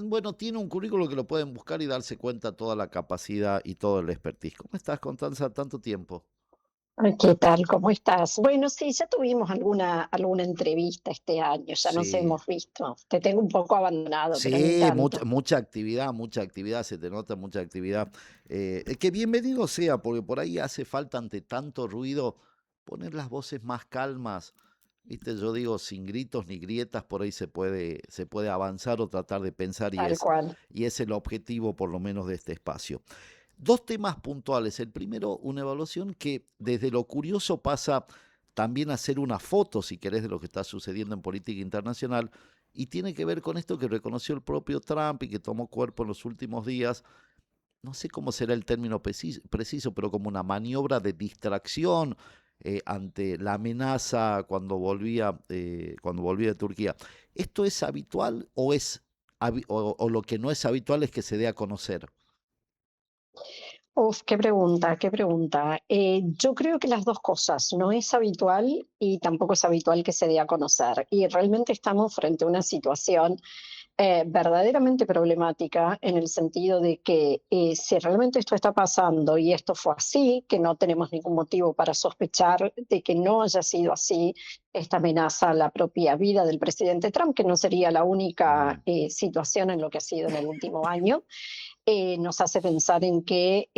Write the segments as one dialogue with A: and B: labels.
A: Bueno, tiene un currículo que lo pueden buscar y darse cuenta toda la capacidad y todo el expertise. ¿Cómo estás, Constanza? Tanto tiempo.
B: Ay, ¿qué tal? ¿Cómo estás? Bueno, sí, ya tuvimos alguna entrevista este año, ya nos
A: Sí,
B: hemos visto. Te tengo un poco abandonado, pero ni
A: sí,
B: tanto.
A: mucha actividad, se te nota mucha actividad. Que bienvenido sea, porque por ahí hace falta ante tanto ruido poner las voces más calmas. Viste, yo digo, sin gritos ni grietas, por ahí se puede avanzar o tratar de pensar
B: Tal cual.
A: y es el objetivo por lo menos de este espacio. Dos temas puntuales. El primero, una evaluación que desde lo curioso pasa también a hacer una foto, si querés, de lo que está sucediendo en política internacional, y tiene que ver con esto que reconoció el propio Trump y que tomó cuerpo en los últimos días. No sé cómo será el término preciso, pero como una maniobra de distracción ante la amenaza cuando volvía de Turquía. ¿Esto es habitual o lo que no es habitual es que se dé a conocer?
B: Uf, qué pregunta, qué pregunta. Yo creo que las dos cosas, no es habitual y tampoco es habitual que se dé a conocer. Y realmente estamos frente a una situación verdaderamente problemática en el sentido de que si realmente esto está pasando y esto fue así, que no tenemos ningún motivo para sospechar de que no haya sido así, esta amenaza a la propia vida del presidente Trump, que no sería la única
A: Mm.
B: situación en lo que ha sido en el último año, nos hace pensar en que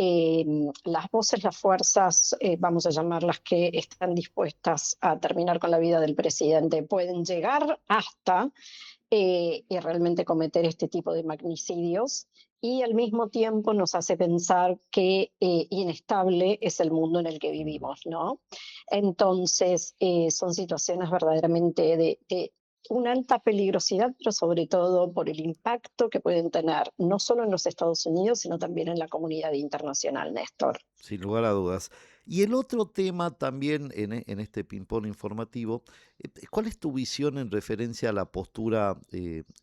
B: las voces, las fuerzas, vamos a llamarlas, que están dispuestas a terminar con la vida del presidente, pueden llegar hasta y realmente cometer este tipo de magnicidios. Y al mismo tiempo nos hace pensar que inestable es el mundo en el que vivimos, ¿no? Entonces, son situaciones verdaderamente de una alta peligrosidad, pero sobre todo por el impacto que pueden tener, no solo en los Estados Unidos, sino también en la comunidad internacional, Néstor.
A: Sin lugar a dudas. Y el otro tema también en este ping-pong informativo, ¿cuál es tu visión en referencia a la postura?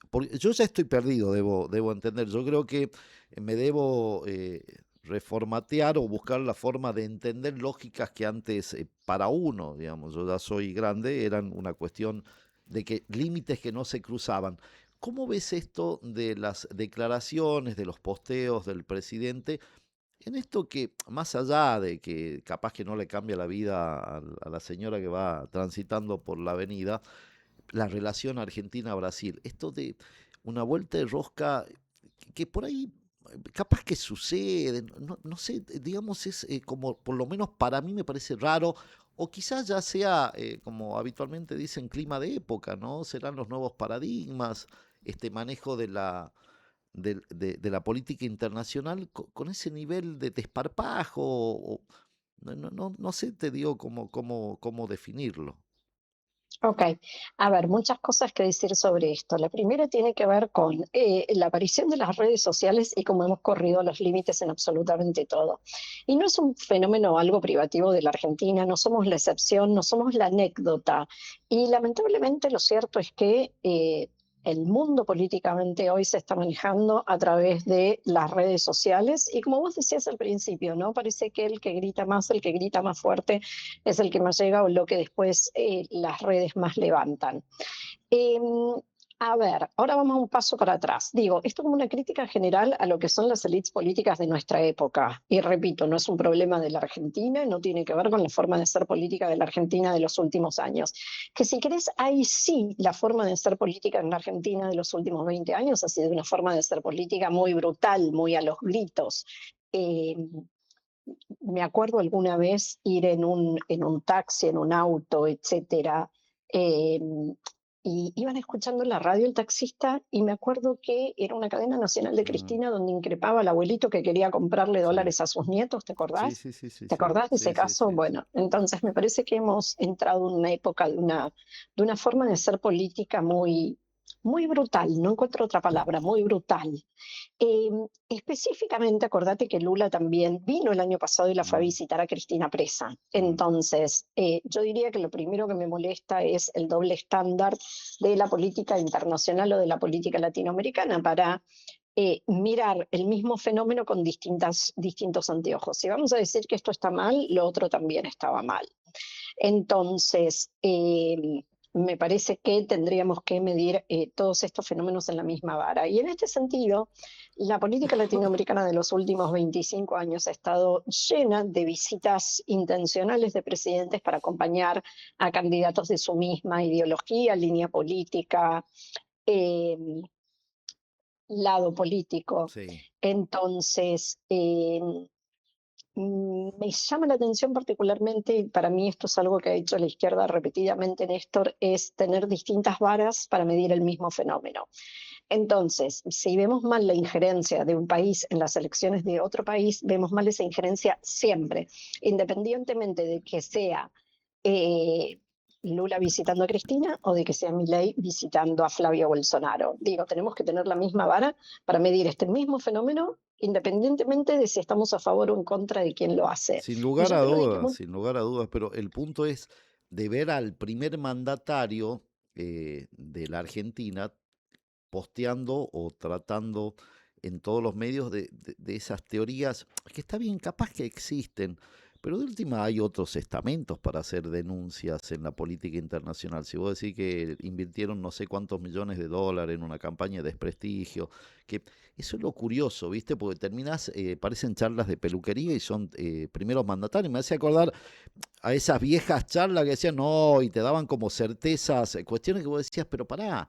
A: Porque yo ya estoy perdido, debo entender. Yo creo que me debo reformatear o buscar la forma de entender lógicas que antes, para uno, digamos, yo ya soy grande, eran una cuestión de que límites que no se cruzaban. ¿Cómo ves esto de las declaraciones, de los posteos del presidente? En esto que, más allá de que capaz que no le cambia la vida a la señora que va transitando por la avenida, la relación Argentina-Brasil, esto de una vuelta de rosca que por ahí capaz que sucede, no sé, digamos, es como, por lo menos para mí me parece raro, o quizás ya sea, como habitualmente dicen, clima de época, ¿no? Serán los nuevos paradigmas, este manejo de la política internacional con ese nivel de desparpajo, no sé, te digo cómo definirlo.
B: Ok, a ver, muchas cosas que decir sobre esto. La primera tiene que ver con la aparición de las redes sociales y cómo hemos corrido los límites en absolutamente todo. Y no es un fenómeno algo privativo de la Argentina, no somos la excepción, no somos la anécdota. Y lamentablemente lo cierto es que el mundo políticamente hoy se está manejando a través de las redes sociales y como vos decías al principio, ¿no? Parece que el que grita más, el que grita más fuerte es el que más llega o lo que después las redes más levantan. Eh, a ver, ahora vamos un paso para atrás. Digo, esto como una crítica general a lo que son las élites políticas de nuestra época. Y repito, no es un problema de la Argentina, no tiene que ver con la forma de ser política de la Argentina de los últimos años. Que si querés, ahí sí, la forma de ser política en la Argentina de los últimos 20 años ha sido una forma de ser política muy brutal, muy a los gritos. Eh, Me acuerdo alguna vez ir en un taxi, en un auto, etcétera, eh, y iban escuchando en la radio el taxista y me acuerdo que era una cadena nacional de
A: Mm,
B: Cristina donde increpaba al abuelito que quería comprarle
A: sí,
B: dólares a sus nietos, ¿te
A: sí,
B: acordás?
A: sí, sí, sí,
B: ¿Te
A: sí,
B: acordás de ese
A: sí, sí,
B: caso?
A: sí, sí.
B: Bueno, entonces me parece que hemos entrado en una época de una forma de ser política muy, muy brutal, no encuentro otra palabra, muy brutal. Eh, Específicamente, acordate que Lula también vino el año pasado y la fue a
A: Mm,
B: visitar a Cristina presa.
A: mm,
B: Entonces, yo diría que lo primero que me molesta es el doble estándar de la política internacional o de la política latinoamericana para mirar el mismo fenómeno con distintos anteojos. Si vamos a decir que esto está mal, lo otro también estaba mal. Entonces, me parece que tendríamos que medir todos estos fenómenos en la misma vara. Y en este sentido, la política latinoamericana de los últimos 25 años ha estado llena de visitas intencionales de presidentes para acompañar a candidatos de su misma ideología, línea política, eh, lado político.
A: Sí,
B: Entonces, me llama la atención particularmente, y para mí esto es algo que ha hecho la izquierda repetidamente, Néstor, es tener distintas varas para medir el mismo fenómeno. Entonces, si vemos mal la injerencia de un país en las elecciones de otro país, vemos mal esa injerencia siempre, independientemente de que sea eh, Lula visitando a Cristina o de que sea Milei visitando a Flavio Bolsonaro. Digo, tenemos que tener la misma vara para medir este mismo fenómeno, independientemente de si estamos a favor o en contra de quién lo hace. Y yo creo que
A: sin lugar a dudas, pero el punto es de ver al primer mandatario de la Argentina posteando o tratando en todos los medios de esas teorías, que está bien, capaz que existen, pero de última hay otros estamentos para hacer denuncias en la política internacional. Si vos decís que invirtieron no sé cuántos millones de dólares en una campaña de desprestigio, que eso es lo curioso, ¿viste? Porque terminás, parecen charlas de peluquería y son primeros mandatarios. Me hace acordar a esas viejas charlas que decían, no, y te daban como certezas, cuestiones que vos decías, pero pará,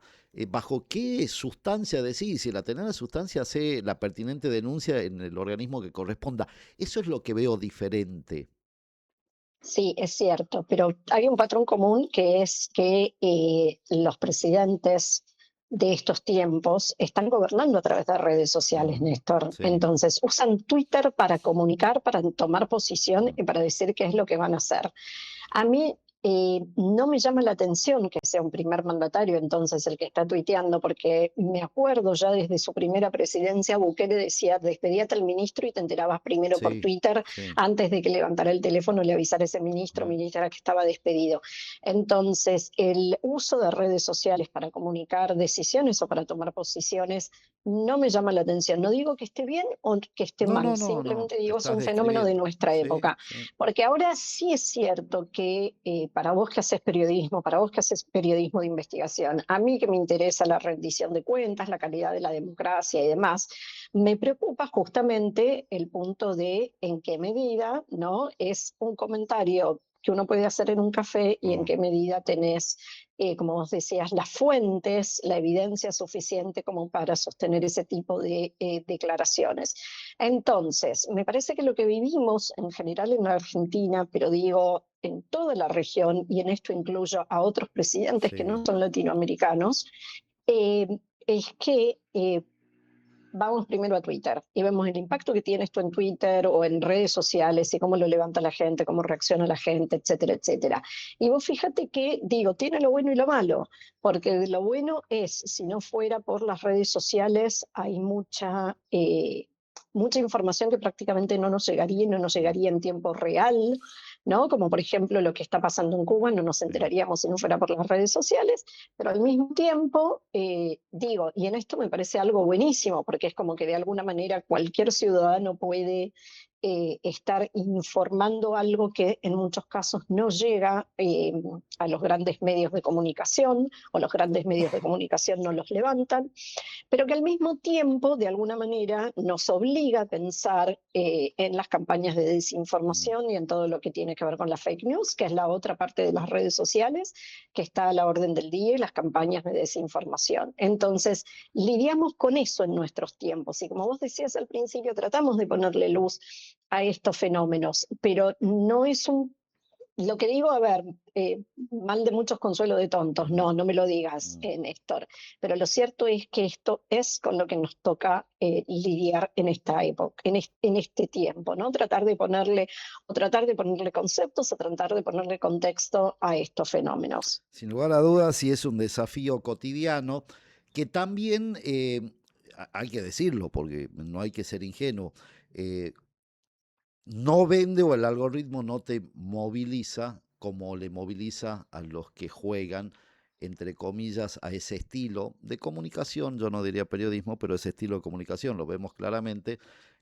A: ¿bajo qué sustancia decís? Si la tenés la sustancia, hace la pertinente denuncia en el organismo que corresponda. Eso es lo que veo diferente.
B: sí, es cierto, pero hay un patrón común que es que los presidentes de estos tiempos están gobernando a través de redes sociales,
A: Mm,
B: Néstor.
A: sí,
B: Entonces, usan Twitter para comunicar, para tomar posición
A: mm,
B: y para decir qué es lo que van a hacer. A mí no me llama la atención que sea un primer mandatario entonces el que está tuiteando, porque me acuerdo ya desde su primera presidencia, Bukele decía, despedíate al ministro y te enterabas primero por
A: sí,
B: Twitter
A: sí.
B: antes de que levantara el teléfono y le avisara a ese ministro,
A: Mm.
B: ministra que estaba despedido. Entonces, el uso de redes sociales para comunicar decisiones o para tomar posiciones no me llama la atención. No digo que esté bien o que esté
A: No,
B: mal,
A: no, no, no,
B: simplemente digo es
A: estás
B: un fenómeno de
A: describiendo.
B: nuestra
A: Sí,
B: época.
A: sí.
B: Porque ahora sí es cierto que para vos que haces periodismo, para vos que haces periodismo de investigación, a mí que me interesa la rendición de cuentas, la calidad de la democracia y demás, me preocupa justamente el punto de en qué medida, ¿no? Es un comentario que uno puede hacer en un café y en
A: Mm,
B: qué medida tenés, como vos decías, las fuentes, la evidencia suficiente como para sostener ese tipo de declaraciones. Entonces, me parece que lo que vivimos en general en la Argentina, pero digo en toda la región, y en esto incluyo a otros presidentes que no
A: sí.
B: son latinoamericanos, eh, es que vamos primero a Twitter y vemos el impacto que tiene esto en Twitter o en redes sociales y cómo lo levanta la gente, cómo reacciona la gente, etcétera, etcétera. Y vos fíjate que, digo, tiene lo bueno y lo malo, porque lo bueno es, si no fuera por las redes sociales, hay mucha información que prácticamente no nos llegaría y no nos
A: Mm,
B: llegaría en tiempo real, ¿no? Como por ejemplo lo que está pasando en Cuba, no nos
A: sí.
B: enteraríamos si no fuera por las redes sociales, pero al mismo tiempo, digo, y en esto me parece algo buenísimo, porque es como que de alguna manera cualquier ciudadano puede estar informando algo que en muchos casos no llega a los grandes medios de comunicación o los grandes medios de comunicación no los levantan, pero que al mismo tiempo, de alguna manera, nos obliga a pensar en las campañas de
A: Mm.
B: desinformación y en todo lo que tiene que ver con la fake news, que es la otra parte de las redes sociales, que está a la orden del día, y las campañas de desinformación. Entonces, lidiamos con eso en nuestros tiempos y como vos decías al principio, tratamos de ponerle luz a estos fenómenos, pero no es un lo que digo, a ver, mal de muchos consuelo de tontos,
A: Ujú,
B: no, no me lo digas,
A: mm.
B: Néstor, pero lo cierto es que esto es con lo que nos toca lidiar en esta época, en este tiempo, ¿no? Tratar de ponerle conceptos, o tratar de ponerle contexto a estos fenómenos.
A: Sin lugar a dudas, sí es un desafío cotidiano que también, hay que decirlo, porque no hay que ser ingenuo, eh, no vende o el algoritmo no te moviliza como le moviliza a los que juegan, entre comillas, a ese estilo de comunicación, yo no diría periodismo, pero ese estilo de comunicación, lo vemos claramente,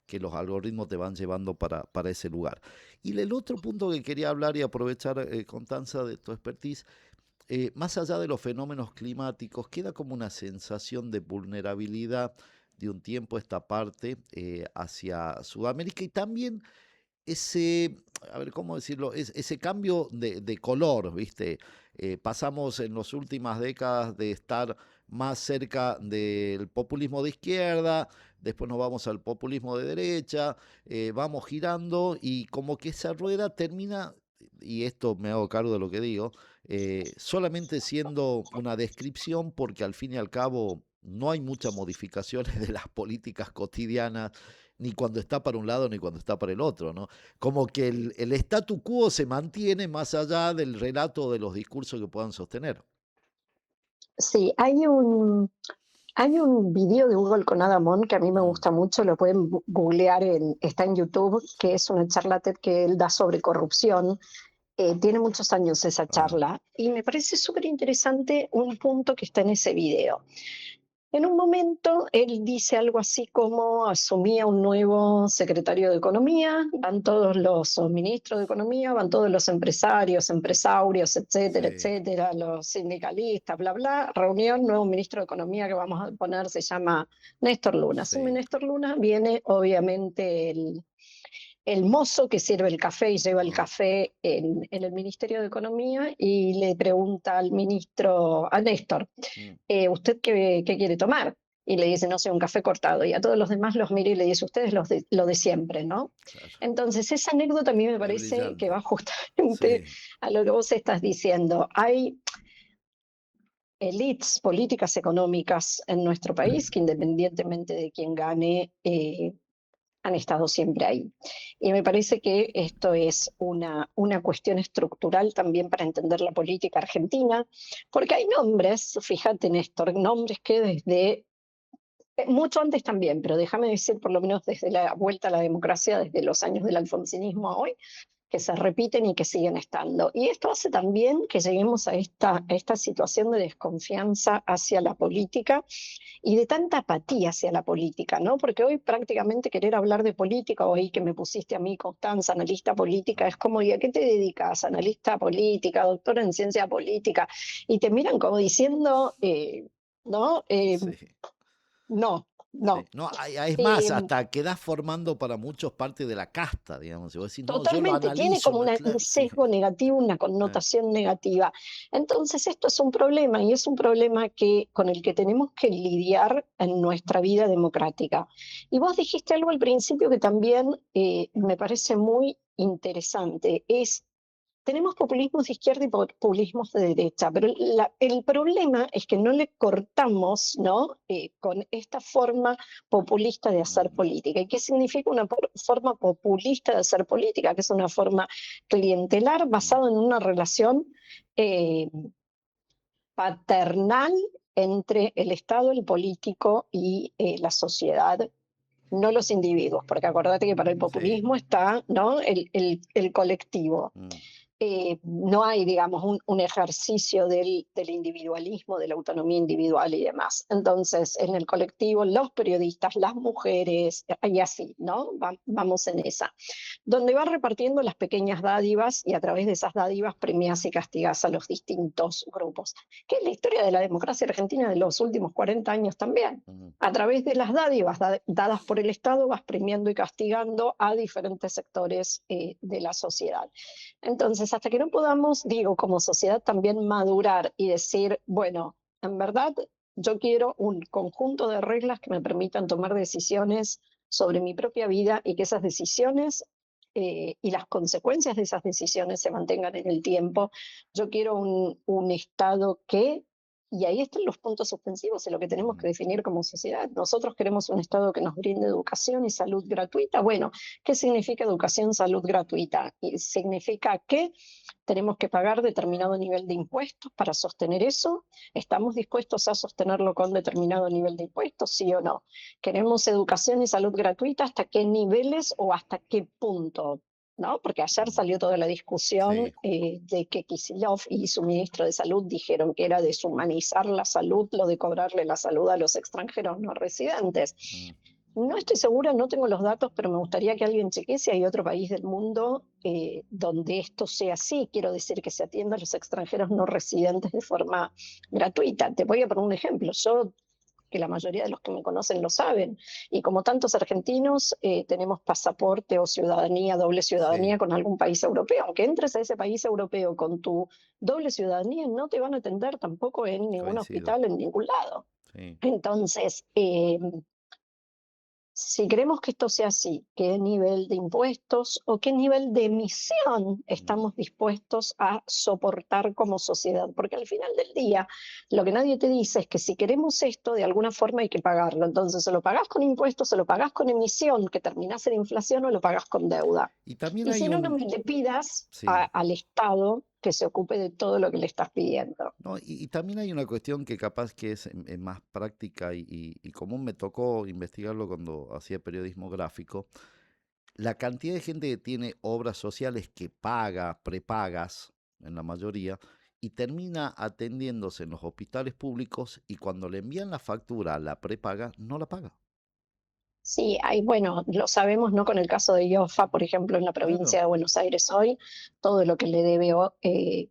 A: que los algoritmos te van llevando para ese lugar. Y el otro punto que quería hablar y aprovechar, Constanza, de tu expertise, más allá de los fenómenos climáticos, queda como una sensación de vulnerabilidad de un tiempo a esta parte hacia Sudamérica y también ese, a ver, ¿cómo decirlo? Ese cambio de color, ¿viste? Pasamos en las últimas décadas de estar más cerca del populismo de izquierda, después nos vamos al populismo de derecha, vamos girando y como que esa rueda termina, y esto me hago cargo de lo que digo, solamente siendo una descripción porque al fin y al cabo no hay muchas modificaciones de las políticas cotidianas ni cuando está para un lado ni cuando está para el otro, ¿no? Como que el statu quo se mantiene más allá del relato de los discursos que puedan sostener.
B: Sí, hay un video de Google con Adamón que a mí me
A: Mm,
B: gusta mucho, lo pueden googlear, está en YouTube, que es una charla TED que él da sobre corrupción. Tiene muchos años esa
A: ah,
B: charla y me parece súper interesante un punto que está en ese video. En un momento, él dice algo así como asumía un nuevo secretario de Economía, van todos los ministros de Economía, van todos los empresarios, empresarios, etcétera,
A: sí,
B: etcétera, los sindicalistas, bla, bla, reunión, nuevo ministro de Economía que vamos a poner, se llama Néstor Luna. Asume
A: sí.
B: Néstor Luna, viene obviamente el mozo que sirve el café y lleva el
A: Ah,
B: café en el Ministerio de Economía y le pregunta al ministro, a Néstor,
A: mm,
B: ¿usted qué quiere tomar? Y le dice, no sé, un café cortado. Y a todos los demás los mira y le dice, ustedes lo de siempre, ¿no?
A: claro.
B: Entonces, esa anécdota a mí me
A: Es
B: parece que
A: brillante.
B: va justamente
A: Sí.
B: a lo que vos estás diciendo. Hay elites políticas económicas en nuestro país que independientemente de quién gane, han estado siempre ahí. Y me parece que esto es una cuestión estructural también para entender la política argentina, porque hay nombres, fíjate Néstor, nombres que desde mucho antes también, pero déjame decir por lo menos desde la vuelta a la democracia, desde los años del alfonsinismo a hoy, que se repiten y que siguen estando. Y esto hace también que lleguemos a esta situación de desconfianza hacia la política y de tanta apatía hacia la política, ¿no? Porque hoy prácticamente querer hablar de política, o ahí que me pusiste a mí, Constanza, analista política,
A: Mm,
B: es como, ¿y a qué te dedicas? Analista política, doctora en ciencia política, y te miran como diciendo, ¿no?
A: sí.
B: No,
A: Sí.
B: no.
A: No, es más,
B: Eh,
A: hasta quedás formando para muchos parte de la casta, digamos. Y vos decís, no, yo lo
B: Totalmente, tiene
A: analizo,
B: como
A: no,
B: un
A: claro, sí.
B: sesgo negativo, una
A: Eh,
B: connotación negativa. Entonces, esto es un problema y es un problema con el que tenemos que lidiar en nuestra vida democrática. Y vos dijiste algo al principio que también me parece muy interesante, es tenemos populismos de izquierda y populismos de derecha, pero el problema es que no le cortamos, ¿no? Con esta forma populista de hacer
A: mm,
B: política. ¿Y qué significa una forma populista de hacer política? Que es una forma clientelar
A: mm,
B: basada en una relación eh, paternal entre el Estado, el político y la sociedad, no los individuos, porque acordate que para el
A: sí.
B: populismo está, ¿no? El colectivo.
A: Mm,
B: No hay, digamos, un ejercicio del individualismo, de la autonomía individual y demás. Entonces, en el colectivo, los periodistas, las mujeres, y así, ¿no? Vamos en esa. Donde va repartiendo las pequeñas dádivas y a través de esas dádivas premias y castigas a los distintos grupos, que es la historia de la democracia argentina de los últimos 40 años también.
A: mm,
B: A través de las dádivas dadas por el Estado vas premiando y castigando a diferentes sectores de la sociedad. Entonces, hasta que no podamos, digo, como sociedad también madurar y decir, bueno, en verdad yo quiero un conjunto de reglas que me permitan tomar decisiones sobre mi propia vida y que esas decisiones y las consecuencias de esas decisiones se mantengan en el tiempo. Yo quiero un Estado que, y ahí están los puntos suspensivos en lo que tenemos
A: mm,
B: que definir como sociedad. Nosotros queremos un Estado que nos brinde educación y salud gratuita. Bueno, ¿qué significa educación, salud gratuita? Y significa que tenemos que pagar determinado nivel de impuestos para sostener eso. ¿Estamos dispuestos a sostenerlo con determinado nivel de impuestos, sí o no? ¿Queremos educación y salud gratuita? ¿Hasta qué niveles o hasta qué punto? ¿No? Porque ayer
A: mm,
B: salió toda la discusión
A: sí.
B: de que Kicillof y su ministro de Salud dijeron que era deshumanizar la salud, lo de cobrarle la salud a los extranjeros no residentes.
A: Mm,
B: No estoy segura, no tengo los datos, pero me gustaría que alguien chequee si hay otro país del mundo donde esto sea así. Quiero decir que se atienda a los extranjeros no residentes de forma gratuita. Te voy a poner un ejemplo. Yo, que la mayoría de los que me conocen lo saben, y como tantos argentinos, tenemos pasaporte o ciudadanía, doble
A: Sí,
B: ciudadanía con algún país europeo. Aunque entres a ese país europeo con tu doble ciudadanía, no te van a atender tampoco en ningún
A: coincido.
B: hospital, en ningún lado.
A: Sí.
B: Entonces, si queremos que esto sea así, ¿qué nivel de impuestos o qué nivel de emisión
A: Mm.
B: estamos dispuestos a soportar como sociedad? Porque al final del día, lo que nadie te dice es que si queremos esto, de alguna forma hay que pagarlo. Entonces, se lo pagás con impuestos, se lo pagás con emisión, que terminás en inflación, o lo pagás con deuda.
A: Y también
B: Y
A: hay
B: si no, no
A: un,
B: me le pidas
A: sí,
B: al Estado que se ocupe de todo lo que le estás pidiendo.
A: no, y también hay una cuestión que capaz que es más práctica y común. Me tocó investigarlo cuando hacía periodismo gráfico. La cantidad de gente que tiene obras sociales que paga, prepagas, en la mayoría, y termina atendiéndose en los hospitales públicos y cuando le envían la factura a la prepaga, no la paga.
B: Sí, hay, bueno, lo sabemos, ¿no? Con el caso de Iofa, por ejemplo, en la
A: Claro,
B: provincia de Buenos Aires hoy, todo lo que le debe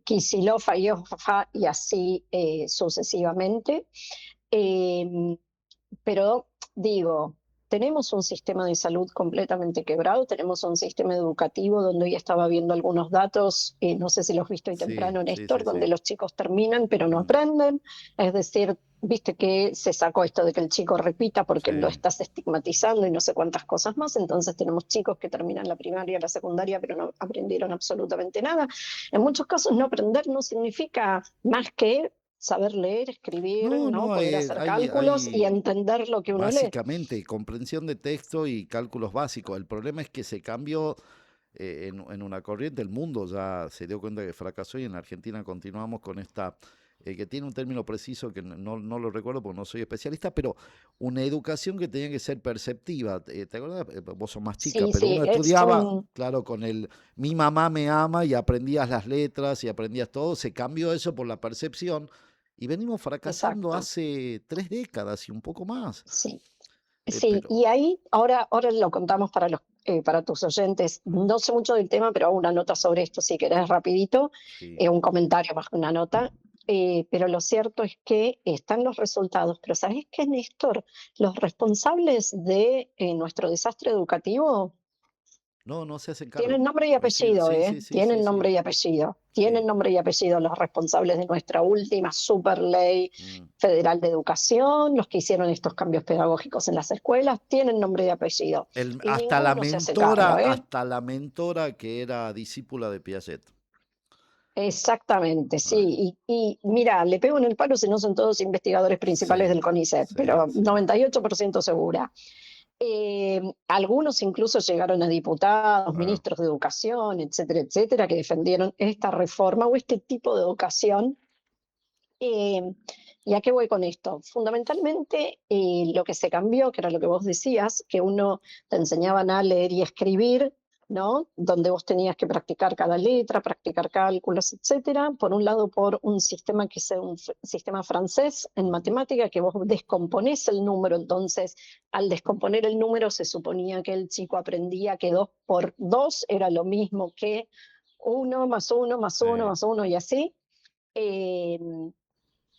B: Kicillof a Iofa y así sucesivamente. Em, pero digo, tenemos un sistema de salud completamente quebrado, tenemos un sistema educativo donde hoy estaba viendo algunos datos, no sé si los viste hoy
A: sí,
B: temprano,
A: sí,
B: Néstor,
A: sí,
B: donde
A: sí.
B: los chicos terminan pero no
A: Mm,
B: aprenden, es decir, viste que se sacó esto de que el chico repita porque lo
A: sí.
B: estás estigmatizando y no sé cuántas cosas más, entonces tenemos chicos que terminan la primaria, la secundaria, pero no aprendieron absolutamente nada. En muchos casos no aprender no significa más que saber leer, escribir,
A: No,
B: ¿no?
A: no,
B: Poder hacer cálculos y
A: hay
B: entender lo que uno lee.
A: básicamente comprensión de texto y cálculos básicos. El problema es que se cambió en una corriente. El mundo ya se dio cuenta que fracasó y en Argentina continuamos con esta, que tiene un término preciso que no lo recuerdo porque no soy especialista, pero una educación que tenía que ser perceptiva. ¿Te acuerdas? Vos sos más chica,
B: Sí,
A: pero
B: sí,
A: uno
B: es
A: estudiaba,
B: un...
A: claro, con el mi mamá me ama y aprendías las letras y aprendías todo. Se cambió eso por la percepción y venimos fracasando
B: Exacto,
A: hace 3 décadas y un poco más.
B: sí. Sí,
A: Pero
B: y ahí ahora lo contamos para para tus oyentes. No sé mucho del tema, pero hago una nota sobre esto si querés rapidito,
A: sí.
B: un comentario más que una nota. Pero lo cierto es que están los resultados. Pero ¿sabés qué, Néstor? Los responsables de nuestro desastre educativo
A: No, no se hacen cargo.
B: tienen nombre y
A: Coincido.
B: apellido,
A: Sí,
B: ¿eh?
A: sí, sí, sí,
B: Tienen
A: sí.
B: nombre y apellido. Tienen
A: Sí.
B: nombre y apellido los responsables de nuestra última super ley
A: Mm.
B: federal de educación, los que hicieron estos cambios pedagógicos en las escuelas, tienen nombre y apellido. Y ninguno se hace cargo, ¿eh?
A: Hasta la mentora que era discípula de Piaget.
B: Exactamente,
A: Ay,
B: sí. Y mira, le pego en el palo si no son todos investigadores principales
A: sí,
B: del CONICET,
A: sí,
B: pero
A: sí.
B: 98% segura. Algunos incluso llegaron a diputados,
A: Claro.
B: ministros de educación, etcétera, etcétera, que defendieron esta reforma o este tipo de educación. Eh, ¿Y a qué voy con esto? Fundamentalmente, lo que se cambió, que era lo que vos decías, que uno te enseñaban a leer y escribir, ¿no? Donde vos tenías que practicar cada letra, practicar cálculos, etcétera. Por un lado, por un sistema que es un sistema francés en
A: Ujú.
B: matemática, que vos descomponés el número. Entonces, al descomponer el número, se suponía que el chico aprendía que 2 por 2 era lo mismo que uno más uno más uno
A: Sí.
B: más uno y así. Eh,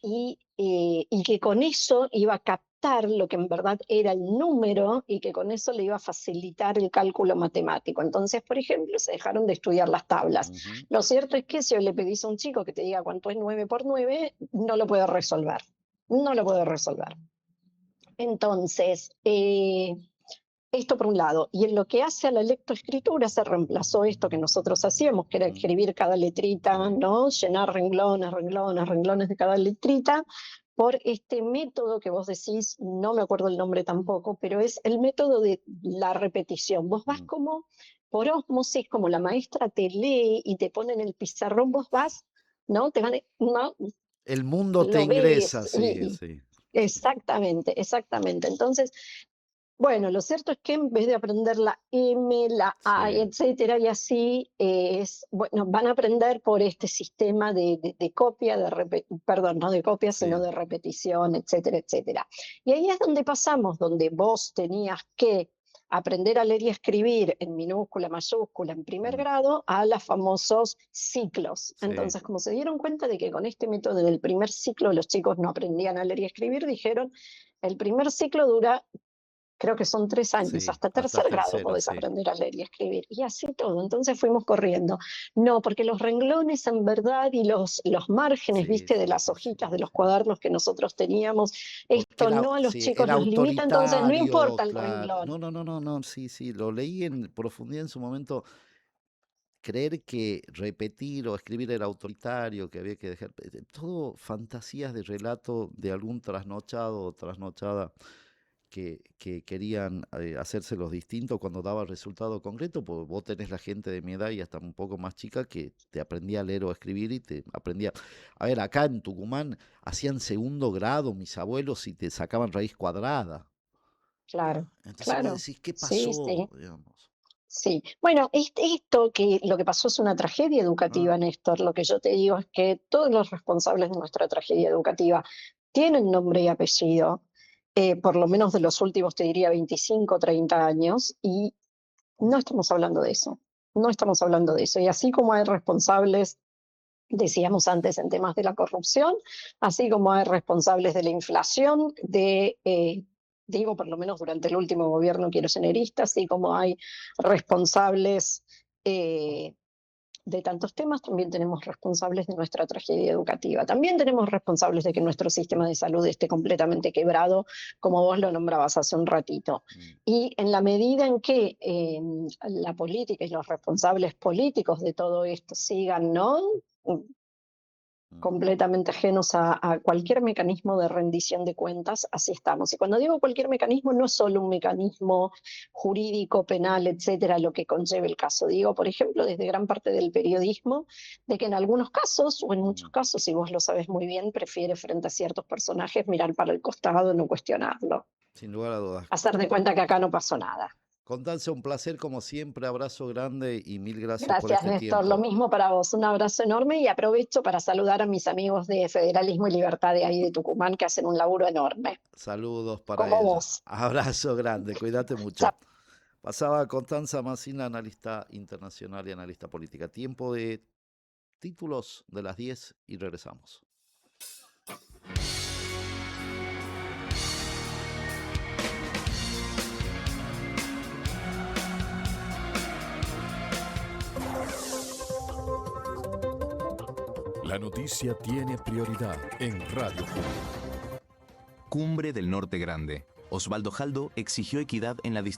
B: y que con eso iba a captar lo que en verdad era el número y que con eso le iba a facilitar el cálculo matemático. Entonces, por ejemplo, se dejaron de estudiar las tablas.
A: Ujú.
B: Lo cierto es que si hoy le pedís a un chico que te diga cuánto es 9 por 9, no lo puede resolver. No lo puede resolver. Entonces, esto por un lado. Y en lo que hace a la lectoescritura se reemplazó esto que nosotros hacíamos, que era
A: Ujú.
B: escribir cada letrita,
A: Sí.
B: ¿no? Llenar renglones, renglones, renglones de cada letrita, por este método que vos decís, no me acuerdo el nombre tampoco, pero es el método de la repetición. Vos vas
A: Mm.
B: como por ósmosis, como la maestra te lee y te pone en el pizarrón, vos vas, ¿no? No,
A: El mundo te
B: lo
A: ingresa,
B: ves
A: sí, sí.
B: exactamente, exactamente. Entonces, Bueno, lo cierto es que en vez de aprender la M, la A, y
A: Sí,
B: etcétera, y así bueno, van a aprender por este sistema de copia, perdón, no de copia, sino
A: sí.
B: de repetición, etcétera, etcétera. Y ahí es donde pasamos, donde vos tenías que aprender a leer y escribir en minúscula, mayúscula, en primer
A: Mm,
B: grado, a los famosos ciclos.
A: sí.
B: Entonces, como se dieron cuenta de que con este método del primer ciclo los chicos no aprendían a leer y escribir, dijeron, el primer ciclo dura, creo que son 3 años,
A: Sí,
B: hasta
A: hasta
B: tercer grado
A: tercero,
B: podés
A: sí.
B: aprender a leer y escribir. Y así todo. Entonces fuimos corriendo. No, porque los renglones en verdad y los márgenes,
A: Sí,
B: viste, de
A: sí,
B: las
A: sí, sí,
B: hojitas, de los
A: sí.
B: cuadernos que nosotros teníamos,
A: Porque
B: esto
A: era,
B: no a los
A: sí,
B: chicos
A: era
B: los limita, entonces no
A: autoritario,
B: importa el
A: claro.
B: renglón.
A: No, no, no, no, no, sí, sí, lo leí en profundidad en su momento. Creer que repetir o escribir era autoritario, que había que dejar, todo fantasías de relato de algún trasnochado o trasnochada que querían hacerse los distintos cuando daba resultado concreto, porque vos tenés la gente de mi edad y hasta un poco más chica que te aprendía a leer o a escribir y te aprendía. A ver, acá en Tucumán hacían segundo grado mis abuelos y te sacaban raíz cuadrada.
B: Claro,
A: Entonces vos
B: claro.
A: decís, ¿qué
B: Sí,
A: pasó?
B: sí.
A: Digamos.
B: Sí, bueno, esto que lo que pasó es una tragedia
A: Ah,
B: educativa, Néstor. Lo que yo te digo es que todos los responsables de nuestra tragedia educativa tienen nombre y apellido, por lo menos de los últimos, te diría, 25, 30 años, y no estamos hablando de eso. No estamos hablando de eso. Y así como hay responsables, decíamos antes, en temas de la corrupción, así como hay responsables de la inflación, digo, por lo menos durante el último gobierno kirchnerista, así como hay responsables eh, de tantos temas, también tenemos responsables de nuestra tragedia educativa. También tenemos responsables de que nuestro sistema de salud esté completamente quebrado, como vos lo nombrabas hace un ratito.
A: mm,
B: Y en la medida en que la política y los responsables políticos de todo esto sigan, ¿no?
A: mm.
B: Completamente ajenos a cualquier mecanismo de rendición de cuentas, así estamos. Y cuando digo cualquier mecanismo, no es solo un mecanismo jurídico, penal, etcétera, lo que conlleve el caso. Digo, por ejemplo, desde gran parte del periodismo, de que en algunos casos, o en muchos
A: Mm.
B: casos, y vos lo sabes muy bien, prefiere frente a ciertos personajes mirar para el costado, no cuestionarlo.
A: Sin lugar a dudas.
B: Hacer de cuenta que acá no pasó nada.
A: Constanza, un placer como siempre, abrazo grande y mil gracias por
B: Gracias,
A: este
B: Néstor. Lo
A: tiempo.
B: mismo para vos. Un abrazo enorme y aprovecho para saludar a mis amigos de Federalismo y Libertad de ahí de Tucumán que hacen un laburo enorme,
A: Saludos para
B: como
A: ella.
B: vos.
A: Abrazo grande, cuídate mucho.
B: Chao.
A: Pasaba Constanza Massina, analista internacional y analista política. Tiempo de títulos de las 10 y regresamos.
C: La noticia tiene prioridad en Radio Pública.
D: Cumbre del Norte Grande. Osvaldo Jaldo exigió equidad en la distribución